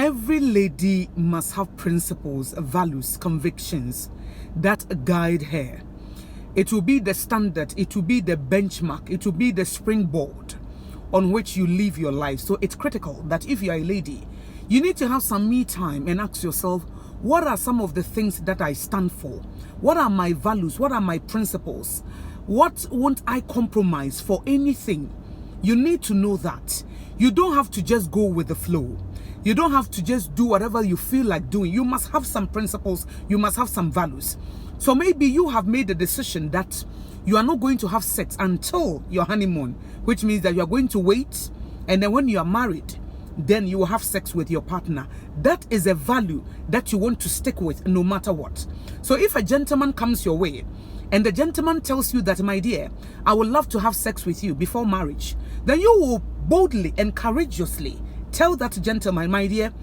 Every lady must have principles, values, convictions that guide her. It will be the standard, it will be the benchmark, it will be the springboard on which you live your life. So it's critical that if you are a lady, you need to have some me time and ask yourself, what are some of the things that I stand for? What are my values? What are my principles? What won't I compromise for anything? You need to know that. You don't have to just go with the flow. You don't have to just do whatever you feel like doing. You must have some principles. You must have some values. So maybe you have made a decision that you are not going to have sex until your honeymoon, which means that you are going to wait, and then when you are married, then you will have sex with your partner. That is a value that you want to stick with no matter what. So if a gentleman comes your way and the gentleman tells you that, my dear, I would love to have sex with you before marriage, then you will boldly and courageously tell that gentleman, my dear,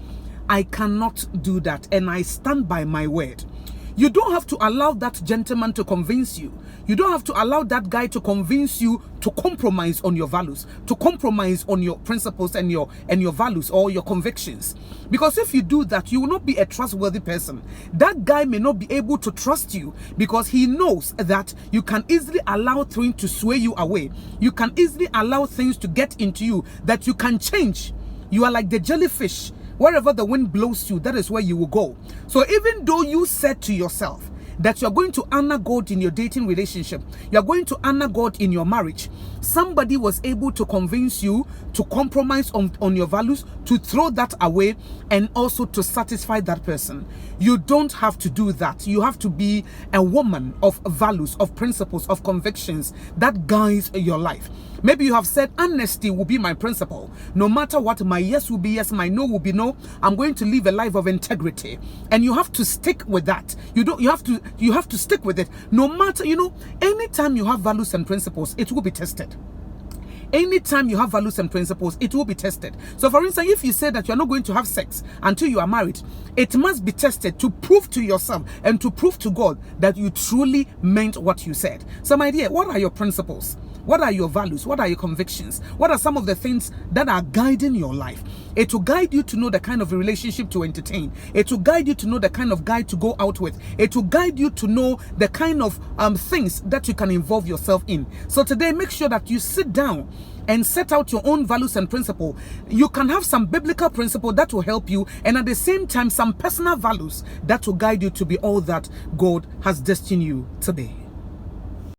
I cannot do that and I stand by my word. You don't have to allow that gentleman to convince you. You don't have to allow that guy to convince you to compromise on your values, to compromise on your principles and your values or your convictions. Because if you do that, you will not be a trustworthy person. That guy may not be able to trust you because he knows that you can easily allow things to sway you away. You can easily allow things to get into you that you can change. You are like the jellyfish. Wherever the wind blows you, that is where you will go. So even though you said to yourself that you're going to honor God in your dating relationship, you're going to honor God in your marriage, somebody was able to convince you to compromise on your values, to throw that away, and also to satisfy that person. You don't have to do that. You have to be a woman of values, of principles, of convictions that guides your life. Maybe you have said honesty will be my principle. No matter what, my yes will be yes, my no will be no. I'm going to live a life of integrity, and you have to stick with that. You have to stick with it. No matter, anytime you have values and principles, it will be tested. Anytime you have values and principles, it will be tested. So for instance, if you say that you're not going to have sex until you are married, it must be tested to prove to yourself and to prove to God that you truly meant what you said. So my dear, what are your principles? What are your values? What are your convictions? What are some of the things that are guiding your life? It will guide you to know the kind of relationship to entertain. It will guide you to know the kind of guy to go out with. It will guide you to know the kind of things that you can involve yourself in. So today, make sure that you sit down and set out your own values and principle. You can have some biblical principle that will help you, and at the same time, some personal values that will guide you to be all that God has destined you to be.